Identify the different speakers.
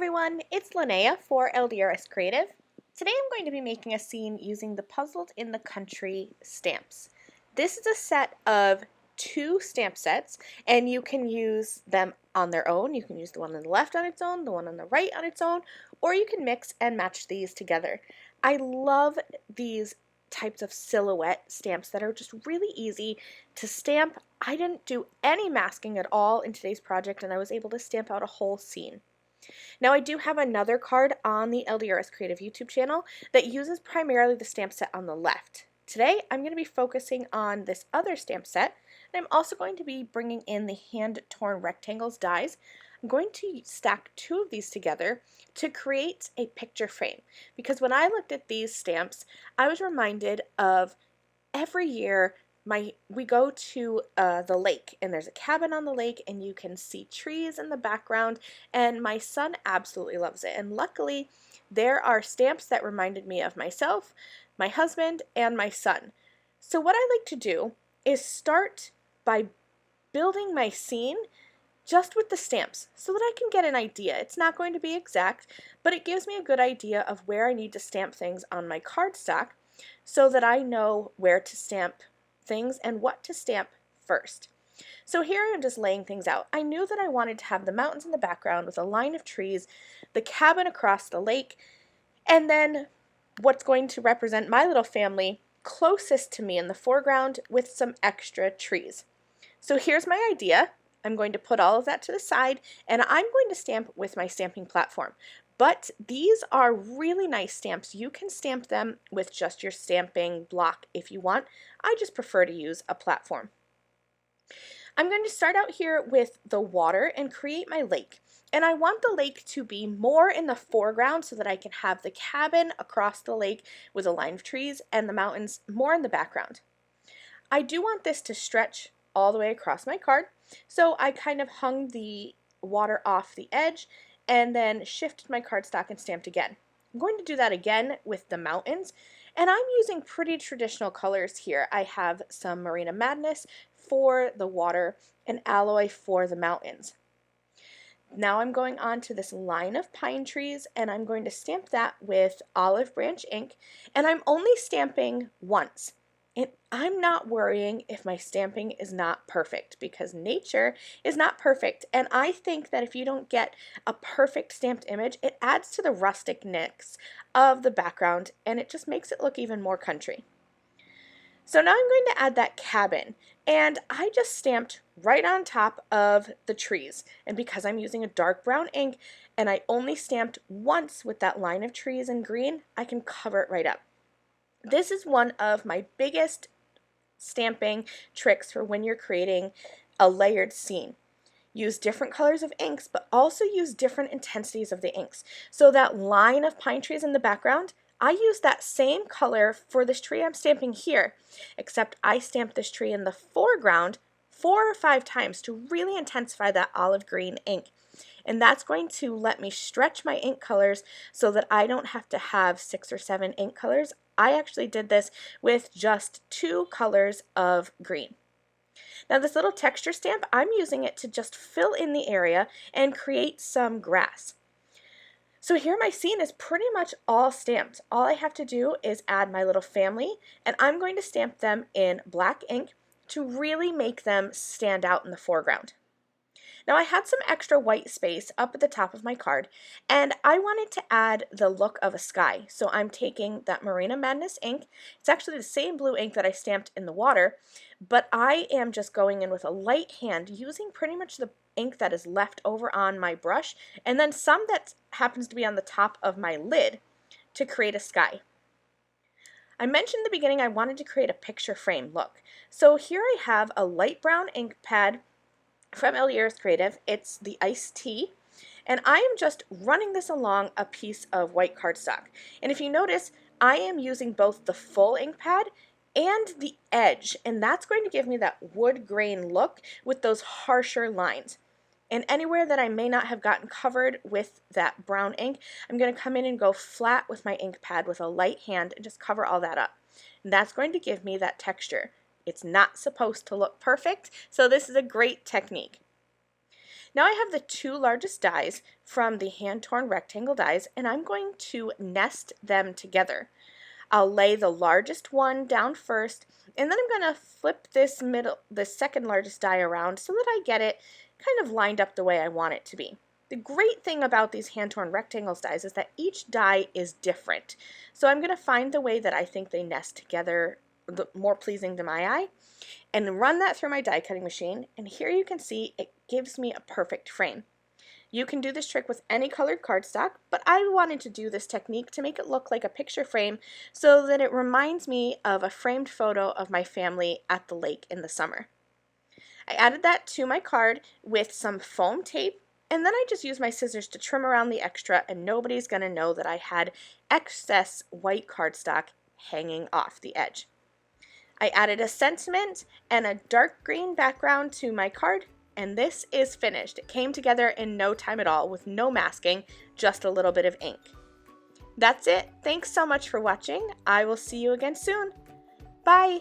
Speaker 1: everyone, it's Lynnea for LDRS Creative. Today I'm going to be making a scene using the Puzzled in the Country stamps. This is a set of 2 stamp sets, and you can use them on their own. You can use the one on the left on its own, the one on the right on its own, or you can mix and match these together. I love these types of silhouette stamps that are just really easy to stamp. I didn't do any masking at all in today's project, and I was able to stamp out a whole scene. Now I do have another card on the LDRS Creative YouTube channel that uses primarily the stamp set on the left. Today I'm going to be focusing on this other stamp set, and I'm also going to be bringing in the hand-torn rectangles dies. I'm going to stack 2 of these together to create a picture frame, because when I looked at these stamps I was reminded of every year we go to the lake, and there's a cabin on the lake and you can see trees in the background, and my son absolutely loves it. And luckily there are stamps that reminded me of myself, my husband, and my son. So what I like to do is start by building my scene just with the stamps so that I can get an idea. It's not going to be exact, but it gives me a good idea of where I need to stamp things on my cardstock so that I know where to stamp things and what to stamp first. So here I'm just laying things out. I knew that I wanted to have the mountains in the background with a line of trees, the cabin across the lake, and then what's going to represent my little family closest to me in the foreground with some extra trees. So here's my idea. I'm going to put all of that to the side, and I'm going to stamp with my stamping platform. But these are really nice stamps. You can stamp them with just your stamping block if you want. I just prefer to use a platform. I'm going to start out here with the water and create my lake. And I want the lake to be more in the foreground so that I can have the cabin across the lake with a line of trees and the mountains more in the background. I do want this to stretch all the way across my card, so I kind of hung the water off the edge and then shifted my cardstock and stamped again. I'm going to do that again with the mountains, and I'm using pretty traditional colors here. I have some Marina Madness for the water and Alloy for the mountains. Now I'm going on to this line of pine trees, and I'm going to stamp that with olive branch ink, and I'm only stamping once. And I'm not worrying if my stamping is not perfect, because nature is not perfect, and I think that if you don't get a perfect stamped image, it adds to the rusticness of the background and it just makes it look even more country. So now I'm going to add that cabin, and I just stamped right on top of the trees, and because I'm using a dark brown ink and I only stamped once with that line of trees in green, I can cover it right up. This is one of my biggest stamping tricks for when you're creating a layered scene. Use different colors of inks, but also use different intensities of the inks. So that line of pine trees in the background, I use that same color for this tree I'm stamping here, except I stamped this tree in the foreground 4 or 5 times to really intensify that olive green ink. And that's going to let me stretch my ink colors so that I don't have to have 6 or 7 ink colors. I actually did this with just 2 colors of green. Now this little texture stamp, I'm using it to just fill in the area and create some grass. So here my scene is pretty much all stamped. All I have to do is add my little family, and I'm going to stamp them in black ink to really make them stand out in the foreground. Now I had some extra white space up at the top of my card, and I wanted to add the look of a sky. So I'm taking that Marina Madness ink. It's actually the same blue ink that I stamped in the water, but I am just going in with a light hand using pretty much the ink that is left over on my brush, and then some that happens to be on the top of my lid to create a sky. I mentioned in the beginning I wanted to create a picture frame look. So here I have a light brown ink pad from LDRS Creative. It's the Iced Tea, and I am just running this along a piece of white cardstock. And if you notice, I am using both the full ink pad and the edge, and that's going to give me that wood grain look with those harsher lines. And anywhere that I may not have gotten covered with that brown ink, I'm going to come in and go flat with my ink pad with a light hand and just cover all that up. And that's going to give me that texture. It's not supposed to look perfect, so this is a great technique. Now I have the two largest dies from the hand-torn rectangle dies, and I'm going to nest them together. I'll lay the largest one down first, and then I'm going to flip the second largest die around so that I get it kind of lined up the way I want it to be. The great thing about these hand-torn rectangles dies is that each die is different. So I'm going to find the way that I think they nest together more pleasing to my eye, and run that through my die cutting machine, and here you can see it gives me a perfect frame. You can do this trick with any colored cardstock, but I wanted to do this technique to make it look like a picture frame so that it reminds me of a framed photo of my family at the lake in the summer. I added that to my card with some foam tape, and then I just used my scissors to trim around the extra, and nobody's going to know that I had excess white cardstock hanging off the edge. I added a sentiment and a dark green background to my card, and this is finished. It came together in no time at all with no masking, just a little bit of ink. That's it. Thanks so much for watching. I will see you again soon. Bye!